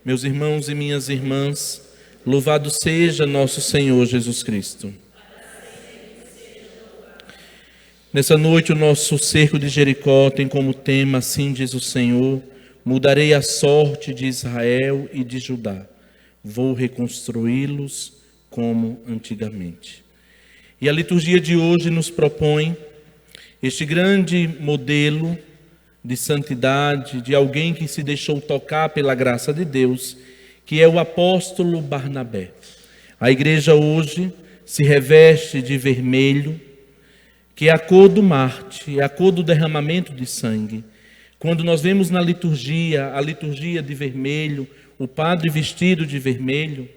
Meus irmãos e minhas irmãs, louvado seja nosso Senhor Jesus Cristo. Nessa noite o nosso cerco de Jericó tem como tema, assim diz o Senhor: mudarei a sorte de Israel e de Judá, vou reconstruí-los como antigamente. E a liturgia de hoje nos propõe este grande modelo de santidade, de alguém que se deixou tocar pela graça de Deus, que é o apóstolo Barnabé. A igreja hoje se reveste de vermelho, que é a cor do Marte, é a cor do derramamento de sangue. Quando nós vemos na liturgia, a liturgia de vermelho, o padre vestido de vermelho,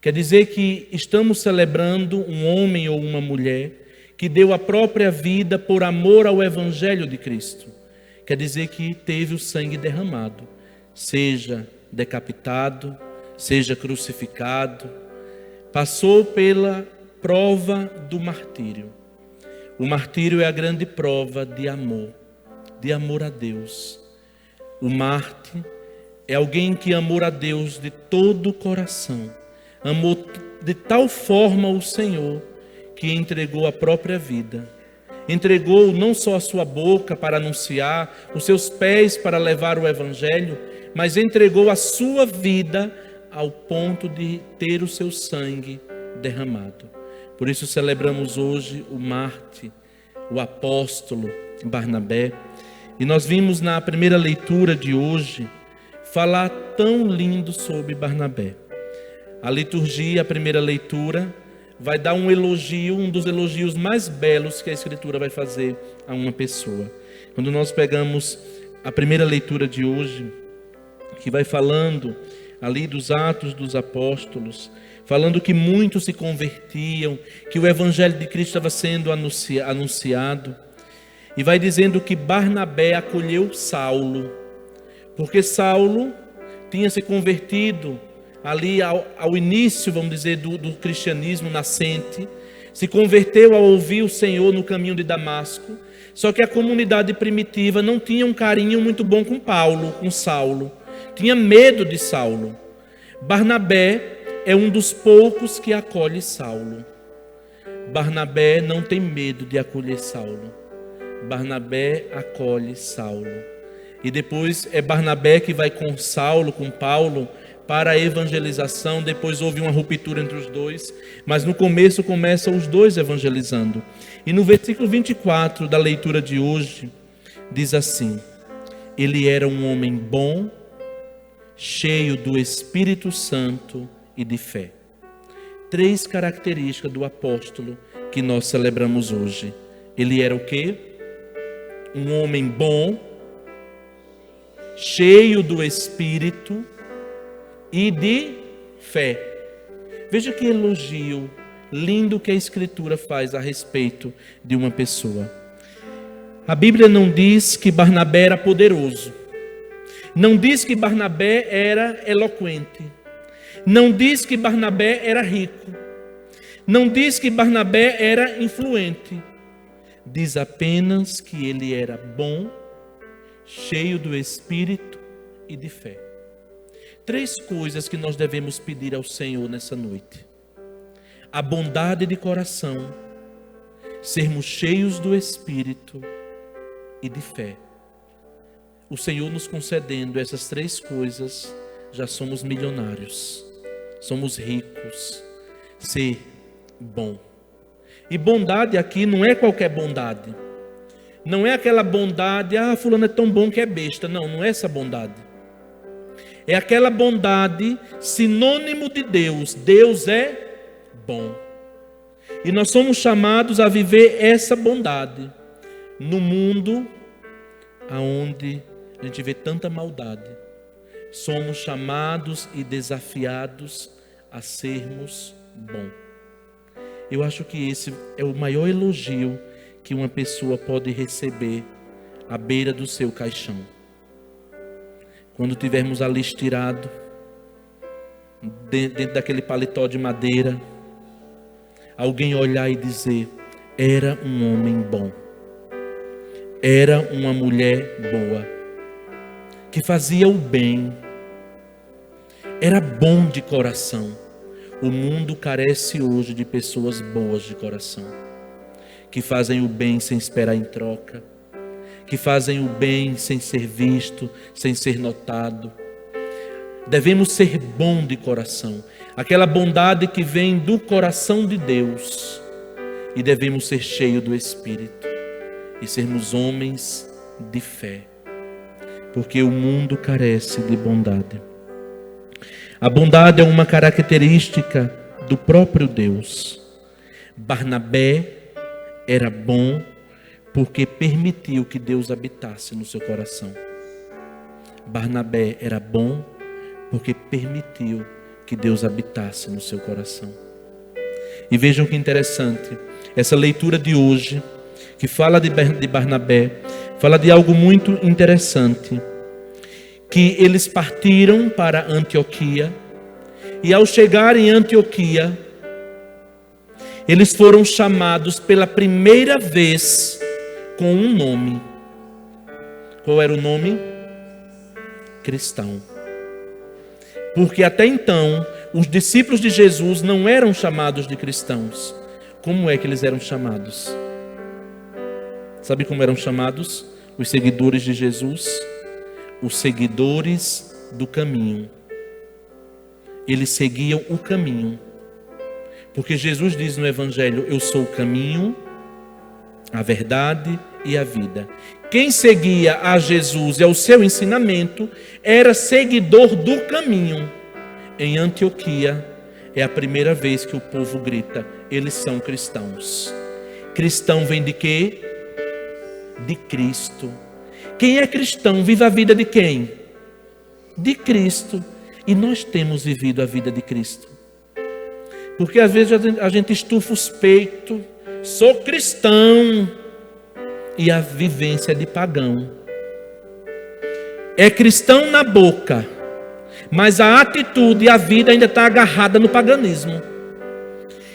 quer dizer que estamos celebrando um homem ou uma mulher que deu a própria vida por amor ao Evangelho de Cristo. Quer dizer que teve o sangue derramado, seja decapitado, seja crucificado, passou pela prova do martírio. O martírio é a grande prova de amor a Deus. O Marte é alguém que amou a Deus de todo o coração, amou de tal forma o Senhor que entregou a própria vida. Entregou não só a sua boca para anunciar, os seus pés para levar o Evangelho, mas entregou a sua vida ao ponto de ter o seu sangue derramado. Por isso celebramos hoje o Marte, o apóstolo Barnabé. E nós vimos na primeira leitura de hoje falar tão lindo sobre Barnabé. A liturgia, a primeira leitura, vai dar um elogio, um dos elogios mais belos que a Escritura vai fazer a uma pessoa. Quando nós pegamos a primeira leitura de hoje, que vai falando ali dos Atos dos Apóstolos, falando que muitos se convertiam, que o Evangelho de Cristo estava sendo anunciado, e vai dizendo que Barnabé acolheu Saulo, porque Saulo tinha se convertido ali ao início, vamos dizer, do cristianismo nascente, se converteu ao ouvir o Senhor no caminho de Damasco, só que a comunidade primitiva não tinha um carinho muito bom com Saulo, tinha medo de Saulo. Barnabé é um dos poucos que acolhe Saulo. Barnabé não tem medo de acolher Saulo. Barnabé acolhe Saulo. E depois é Barnabé que vai com Saulo, com Paulo, para a evangelização. Depois houve uma ruptura entre os dois, mas no começo começam os dois evangelizando. E no versículo 24 da leitura de hoje, diz assim: ele era um homem bom, cheio do Espírito Santo e de fé. 3 características do apóstolo que nós celebramos hoje. Ele era o quê? Um homem bom, cheio do Espírito e de fé. Veja que elogio lindo que a Escritura faz a respeito de uma pessoa. A Bíblia não diz que Barnabé era poderoso, não diz que Barnabé era eloquente, não diz que Barnabé era rico, não diz que Barnabé era influente, diz apenas que ele era bom, cheio do Espírito e de fé. 3 coisas que nós devemos pedir ao Senhor nessa noite: a bondade de coração, sermos cheios do Espírito e de fé. O Senhor nos concedendo essas 3 coisas, já somos milionários, somos ricos. Ser bom. E bondade aqui não é qualquer bondade. Não é aquela bondade, fulano é tão bom que é besta. Não, não é essa bondade. É aquela bondade sinônimo de Deus. Deus é bom. E nós somos chamados a viver essa bondade no mundo onde a gente vê tanta maldade. Somos chamados e desafiados a sermos bons. Eu acho que esse é o maior elogio que uma pessoa pode receber à beira do seu caixão. Quando tivermos ali estirado, dentro daquele paletó de madeira, alguém olhar e dizer: era um homem bom, era uma mulher boa, que fazia o bem. era bom de coração. O mundo carece hoje de pessoas boas de coração, que fazem o bem sem esperar em troca, que fazem o bem sem ser visto, sem ser notado. Devemos ser bom de coração, aquela bondade que vem do coração de Deus, e devemos ser cheios do Espírito e sermos homens de fé, porque o mundo carece de bondade. A bondade é uma característica do próprio Deus. Barnabé era bom porque permitiu que Deus habitasse no seu coração. Barnabé era bom porque permitiu que Deus habitasse no seu coração. E vejam que interessante, essa leitura de hoje, que fala de Barnabé, fala de algo muito interessante, que eles partiram para Antioquia, e ao chegar em Antioquia, eles foram chamados pela primeira vez com um nome. Qual era o nome? Cristão. Porque até então, os discípulos de Jesus não eram chamados de cristãos. Como é que eles eram chamados? Sabe como eram chamados? Os seguidores de Jesus? Os seguidores do caminho. Eles seguiam o caminho. Porque Jesus diz no Evangelho: eu sou o caminho, a verdade e a vida. Quem seguia a Jesus e ao seu ensinamento era seguidor do caminho. Em Antioquia é a primeira vez que o povo grita: eles são cristãos. Cristão vem de quê? De Cristo. Quem é cristão vive a vida de quem? De Cristo. E nós temos vivido a vida de Cristo. Porque às vezes a gente estufa os peitos, sou cristão, e a vivência é de pagão. É cristão na boca, mas a atitude e a vida ainda está agarrada no paganismo.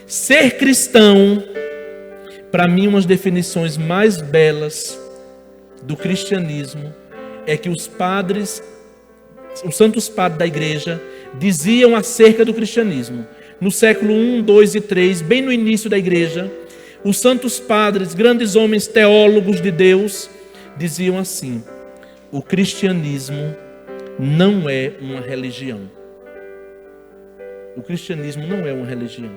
Ser cristão, para mim, uma das definições mais belas do cristianismo é que os santos padres da igreja diziam acerca do cristianismo. No século 1, 2 e 3, bem no início da igreja, os santos padres, grandes homens teólogos de Deus, diziam assim: o cristianismo não é uma religião. O cristianismo não é uma religião.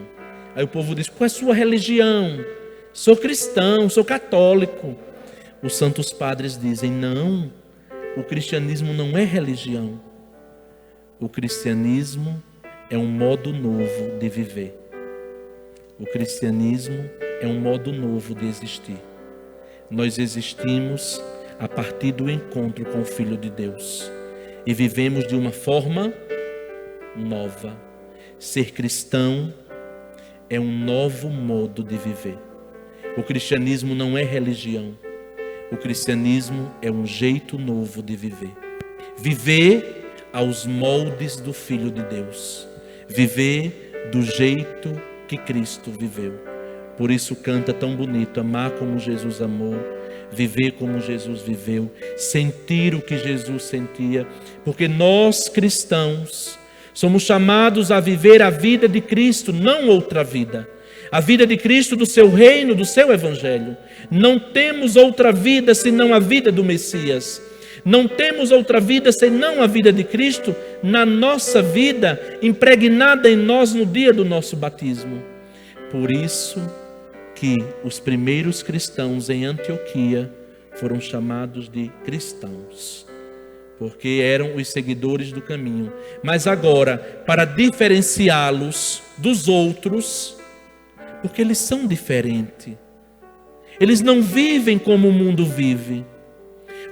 Aí o povo diz: qual é a sua religião? Sou cristão, sou católico. Os santos padres dizem: não, o cristianismo não é religião. O cristianismo é um modo novo de viver. O cristianismo é um modo novo de existir. Nós existimos a partir do encontro com o Filho de Deus e vivemos de uma forma nova. Ser cristão é um novo modo de viver. O cristianismo não é religião. O cristianismo é um jeito novo de viver. Viver aos moldes do Filho de Deus. Viver do jeito que Cristo viveu. Por isso canta tão bonito: amar como Jesus amou, viver como Jesus viveu, sentir o que Jesus sentia. Porque nós cristãos somos chamados a viver a vida de Cristo, não outra vida. A vida de Cristo, do seu reino, do seu evangelho. Não temos outra vida senão a vida do Messias. Não temos outra vida senão a vida de Cristo na nossa vida, impregnada em nós no dia do nosso batismo. Por isso que os primeiros cristãos em Antioquia foram chamados de cristãos, porque eram os seguidores do caminho. Mas agora, para diferenciá-los dos outros, porque eles são diferentes, eles não vivem como o mundo vive.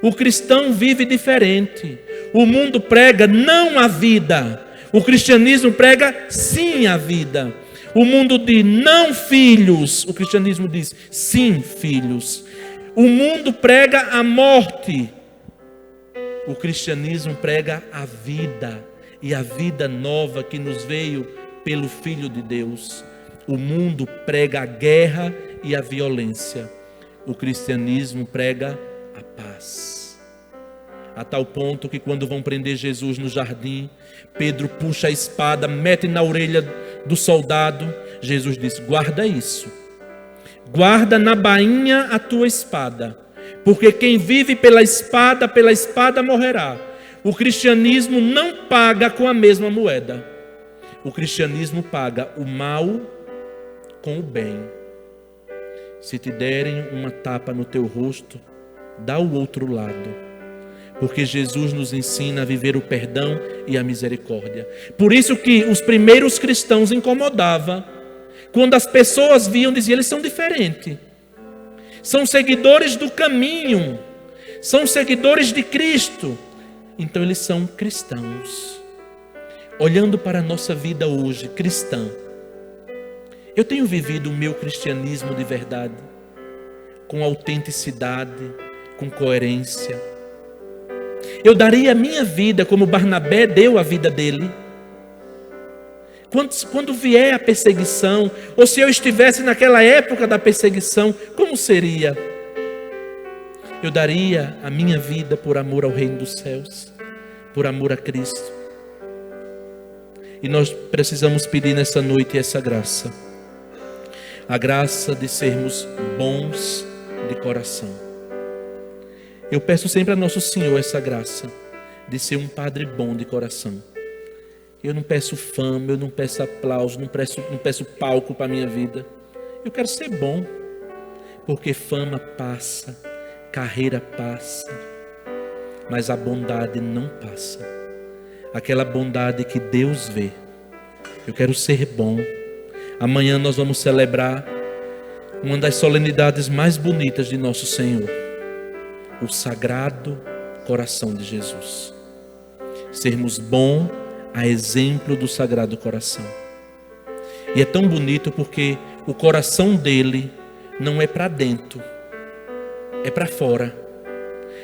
O cristão vive diferente. O mundo prega não a vida, o cristianismo prega sim a vida. O mundo diz não filhos, o cristianismo diz sim filhos. O mundo prega a morte, o cristianismo prega a vida, e a vida nova que nos veio pelo Filho de Deus. O mundo prega a guerra e a violência, o cristianismo prega a paz. a tal ponto que quando vão prender Jesus no jardim, Pedro puxa a espada, mete na orelha do soldado. Jesus diz: guarda isso, guarda na bainha a tua espada, porque quem vive pela espada morrerá. O cristianismo não paga com a mesma moeda. O cristianismo paga o mal com o bem. Se te derem uma tapa no teu rosto, dá o outro lado. Porque Jesus nos ensina a viver o perdão e a misericórdia. Por isso que os primeiros cristãos incomodavam. Quando as pessoas viam, diziam: eles são diferentes. São seguidores do caminho. São seguidores de Cristo. Então eles são cristãos. Olhando para a nossa vida hoje, cristã, eu tenho vivido o meu cristianismo de verdade, com autenticidade, com coerência. Eu daria a minha vida como Barnabé deu a vida dele. Quando vier a perseguição, ou se eu estivesse naquela época da perseguição, como seria? Eu daria a minha vida por amor ao reino dos céus, por amor a Cristo. E nós precisamos pedir nessa noite essa graça. A graça de sermos bons de coração. Eu peço sempre a Nosso Senhor essa graça de ser um padre bom de coração. Eu não peço fama, eu não peço aplauso, não peço palco para a minha vida. Eu quero ser bom, porque fama passa, carreira passa, mas a bondade não passa. Aquela bondade que Deus vê. Eu quero ser bom. Amanhã nós vamos celebrar uma das solenidades mais bonitas de Nosso Senhor, o Sagrado Coração de Jesus. Sermos bom a exemplo do Sagrado Coração. E é tão bonito porque o coração dele não é para dentro, é para fora.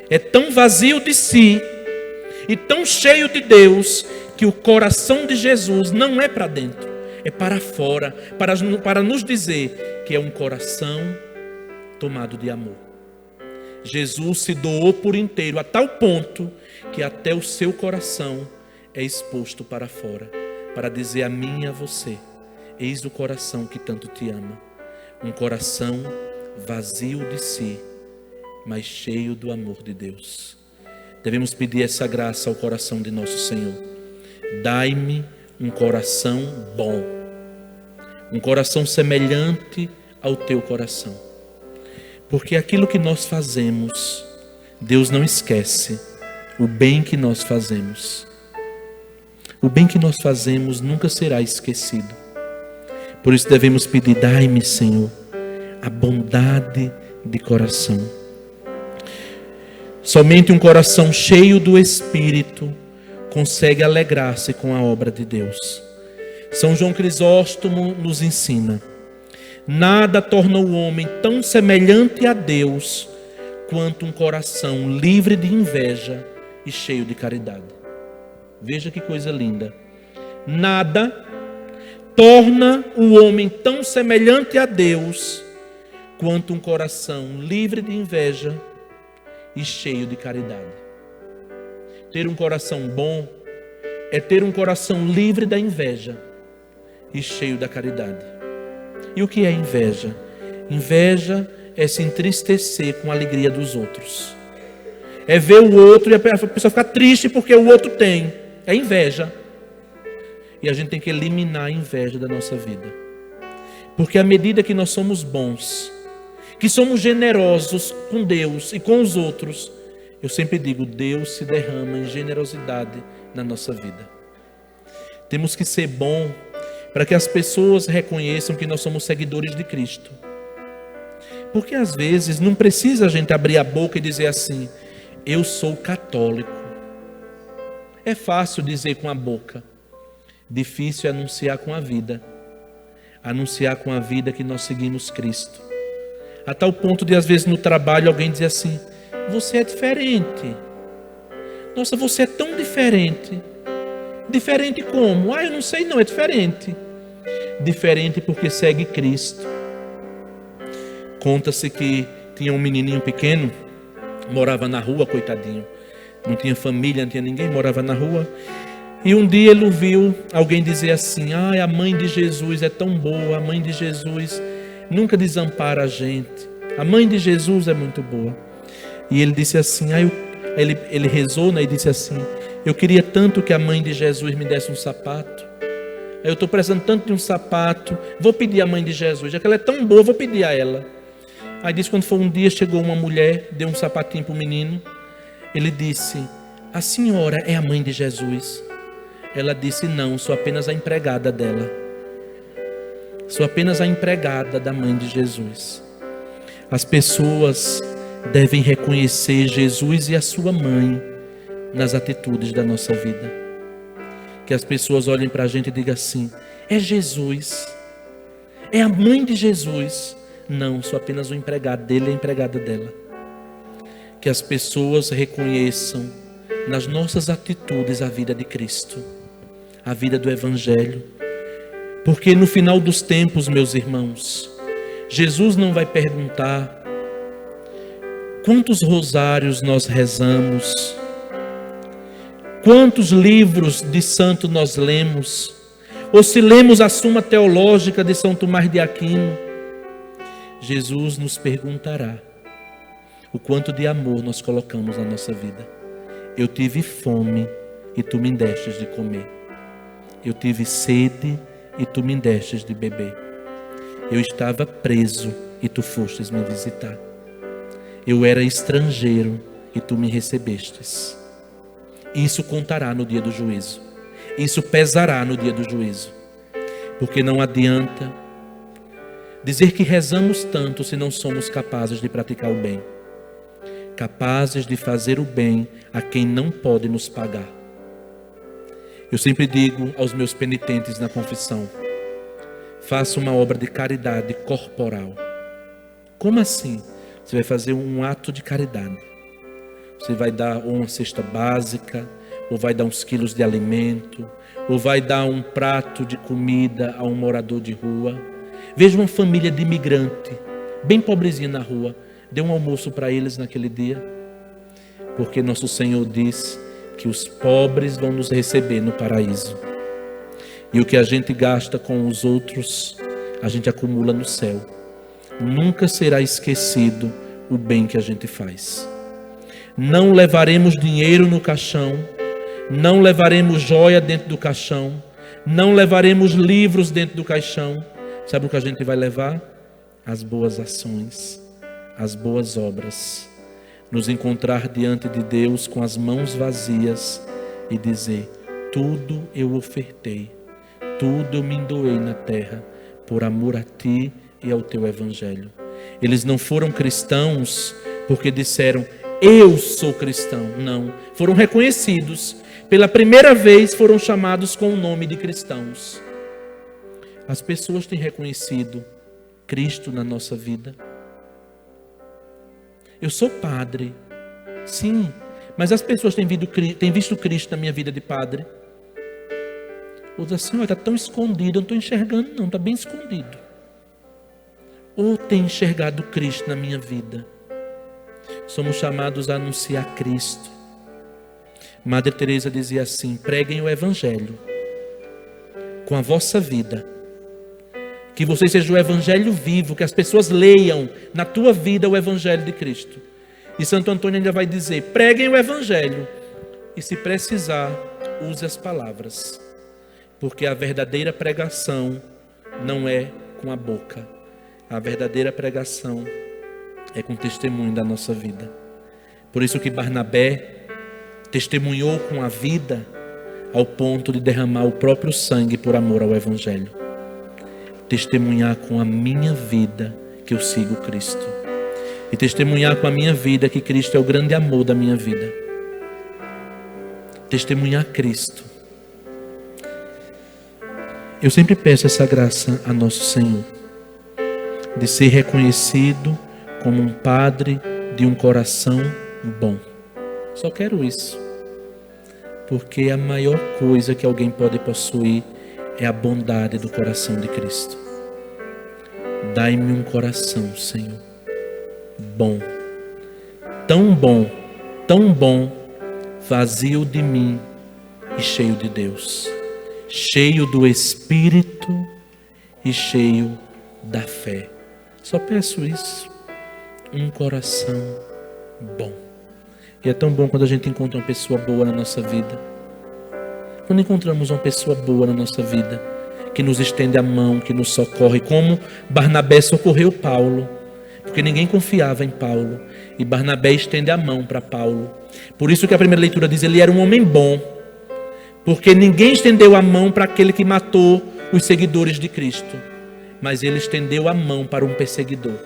É tão vazio de si e tão cheio de Deus que o coração de Jesus não é para dentro, é para fora, para nos dizer que é um coração tomado de amor. Jesus se doou por inteiro a tal ponto que até o seu coração é exposto para fora, para dizer a mim e a você: eis o coração que tanto te ama. Um coração vazio de si, mas cheio do amor de Deus. Devemos pedir essa graça ao coração de Nosso Senhor. Dai-me um coração bom, um coração semelhante ao teu coração. Porque aquilo que nós fazemos, Deus não esquece. O bem que nós fazemos, o bem que nós fazemos nunca será esquecido. Por isso devemos pedir: dai-me, Senhor, a bondade de coração. Somente um coração cheio do Espírito consegue alegrar-se com a obra de Deus. São João Crisóstomo nos ensina: nada torna o homem tão semelhante a Deus quanto um coração livre de inveja e cheio de caridade. Veja que coisa linda. Nada torna o homem tão semelhante a Deus quanto um coração livre de inveja e cheio de caridade. Ter um coração bom é ter um coração livre da inveja e cheio da caridade. E o que é inveja? Inveja é se entristecer com a alegria dos outros. É ver o outro e a pessoa ficar triste porque o outro tem. É inveja. E a gente tem que eliminar a inveja da nossa vida. Porque à medida que nós somos bons, que somos generosos com Deus e com os outros, eu sempre digo, Deus se derrama em generosidade na nossa vida. Temos que ser bom para que as pessoas reconheçam que nós somos seguidores de Cristo. Porque às vezes não precisa a gente abrir a boca e dizer assim: eu sou católico. É fácil dizer com a boca, difícil é anunciar com a vida. Anunciar com a vida que nós seguimos Cristo. A tal ponto de às vezes no trabalho alguém dizer assim: você é diferente. Nossa, você é tão diferente. Diferente como? Eu não sei não, é diferente. Diferente porque segue Cristo. Conta-se que tinha um menininho pequeno, morava na rua, coitadinho. não tinha família, não tinha ninguém, morava na rua. E um dia ele ouviu alguém dizer assim: a mãe de Jesus é tão boa, a mãe de Jesus nunca desampara a gente, a mãe de Jesus é muito boa. E ele disse assim, ele rezou, né, e disse assim: eu queria tanto que a mãe de Jesus me desse um sapato. Eu estou precisando tanto de um sapato, vou pedir à mãe de Jesus, já que ela é tão boa, vou pedir a ela. Aí disse, quando foi um dia, chegou uma mulher, deu um sapatinho para o menino. Ele disse: a senhora é a mãe de Jesus? Ela disse: não, sou apenas a empregada dela. Sou apenas a empregada da mãe de Jesus. As pessoas devem reconhecer Jesus e a sua mãe nas atitudes da nossa vida. Que as pessoas olhem para a gente e digam assim: é Jesus, é a mãe de Jesus. Não, sou apenas o empregado dele e a empregada dela. Que as pessoas reconheçam nas nossas atitudes a vida de Cristo, a vida do Evangelho. Porque no final dos tempos, meus irmãos, Jesus não vai perguntar quantos rosários nós rezamos, quantos livros de santo nós lemos, ou se lemos a Suma Teológica de São Tomás de Aquino. Jesus nos perguntará o quanto de amor nós colocamos na nossa vida. Eu tive fome e tu me destes de comer. Eu tive sede e tu me destes de beber. Eu estava preso e tu fostes me visitar. Eu era estrangeiro e tu me recebestes. Isso contará no dia do juízo. Isso pesará no dia do juízo. Porque não adianta dizer que rezamos tanto se não somos capazes de praticar o bem. Capazes de fazer o bem a quem não pode nos pagar. Eu sempre digo aos meus penitentes na confissão: faça uma obra de caridade corporal. Como assim? Você vai fazer um ato de caridade. Você vai dar uma cesta básica, ou vai dar uns quilos de alimento, ou vai dar um prato de comida a um morador de rua. Veja uma família de imigrante, bem pobrezinha na rua, dê um almoço para eles naquele dia. Porque nosso Senhor diz que os pobres vão nos receber no paraíso. E o que a gente gasta com os outros, a gente acumula no céu. Nunca será esquecido o bem que a gente faz. Não levaremos dinheiro no caixão, não levaremos joia dentro do caixão, não levaremos livros dentro do caixão. Sabe o que a gente vai levar? As boas ações, as boas obras. Nos encontrar diante de Deus com as mãos vazias e dizer: tudo eu ofertei, tudo eu me doei na terra, por amor a Ti e ao Teu Evangelho. Eles não foram cristãos porque disseram: eu sou cristão. Não, foram reconhecidos. Pela primeira vez foram chamados com o nome de cristãos. As pessoas têm reconhecido Cristo na nossa vida. Eu sou padre, sim, mas as pessoas têm visto Cristo na minha vida de padre. Ou diz assim: está tão escondido, eu não estou enxergando não, está bem escondido. Ou tem enxergado Cristo na minha vida. Somos chamados a anunciar Cristo. Madre Teresa dizia assim: preguem o Evangelho com a vossa vida. Que você seja o Evangelho vivo, que as pessoas leiam na tua vida o Evangelho de Cristo. E Santo Antônio ainda vai dizer: preguem o Evangelho. E se precisar, use as palavras. Porque a verdadeira pregação não é com a boca. A verdadeira pregação é com testemunho da nossa vida. Por isso que Barnabé testemunhou com a vida ao ponto de derramar o próprio sangue por amor ao Evangelho. Testemunhar com a minha vida que eu sigo Cristo. E testemunhar com a minha vida que Cristo é o grande amor da minha vida. Testemunhar Cristo. Eu sempre peço essa graça a nosso Senhor, de ser reconhecido como um padre de um coração bom. Só quero isso. Porque a maior coisa que alguém pode possuir é a bondade do coração de Cristo. Dai-me um coração, Senhor, bom, tão bom, vazio de mim e cheio de Deus, cheio do Espírito e cheio da fé. Só peço isso, um coração bom. E é tão bom quando a gente encontra uma pessoa boa na nossa vida. Quando encontramos uma pessoa boa na nossa vida, que nos estende a mão, que nos socorre, como Barnabé socorreu Paulo, porque ninguém confiava em Paulo, e Barnabé estende a mão para Paulo. Por isso que a primeira leitura diz, ele era um homem bom, porque ninguém estendeu a mão para aquele que matou os seguidores de Cristo, mas ele estendeu a mão para um perseguidor.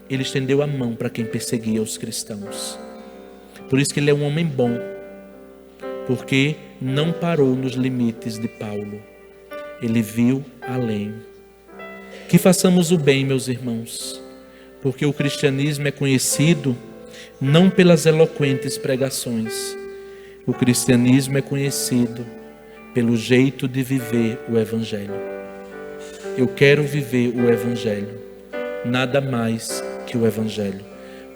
Ele estendeu a mão para quem perseguia os cristãos. Por isso que ele é um homem bom, porque não parou nos limites de Paulo. Ele viu além. Que façamos o bem, meus irmãos, porque o cristianismo é conhecido não pelas eloquentes pregações. O cristianismo é conhecido pelo jeito de viver o Evangelho. Eu quero viver o Evangelho, nada mais que o Evangelho.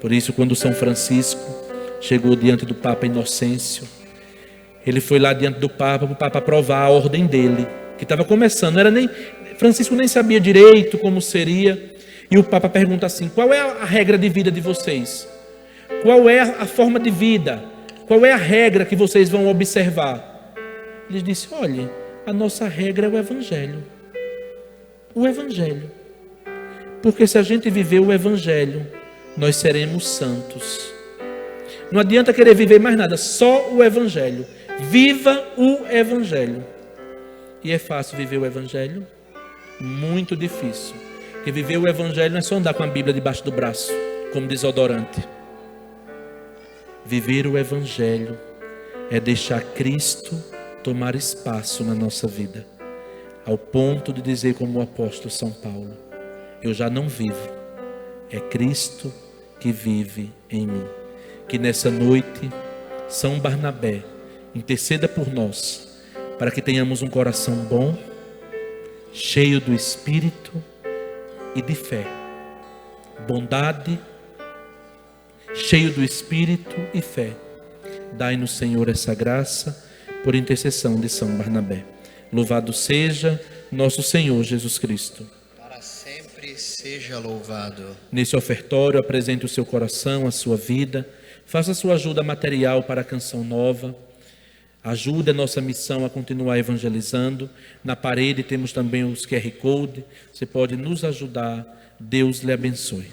Por isso, quando São Francisco chegou diante do Papa Inocêncio, ele foi lá diante do Papa, para o Papa aprovar a ordem dele, que estava começando. Francisco nem sabia direito como seria. E o Papa pergunta assim, qual é a regra de vida de vocês? Qual é a forma de vida? Qual é a regra que vocês vão observar? Ele disse, olha, a nossa regra é o Evangelho. O Evangelho. Porque se a gente viver o Evangelho, nós seremos santos. Não adianta querer viver mais nada, só o Evangelho. Viva o Evangelho. E é fácil viver o Evangelho? Muito difícil. Porque viver o Evangelho não é só andar com a Bíblia debaixo do braço, como desodorante. Viver o Evangelho é deixar Cristo tomar espaço na nossa vida, ao ponto de dizer como o apóstolo São Paulo, eu já não vivo, é Cristo que vive em mim. Que nessa noite, São Barnabé interceda por nós, para que tenhamos um coração bom, cheio do Espírito e de fé, bondade, cheio do Espírito e fé. Dai-nos, Senhor, essa graça, por intercessão de São Barnabé. Louvado seja nosso Senhor Jesus Cristo. Para sempre seja louvado. Nesse ofertório, apresente o seu coração, a sua vida. Faça a sua ajuda material para a canção nova. Ajude a nossa missão a continuar evangelizando. Na parede temos também os QR Code. Você pode nos ajudar. Deus lhe abençoe.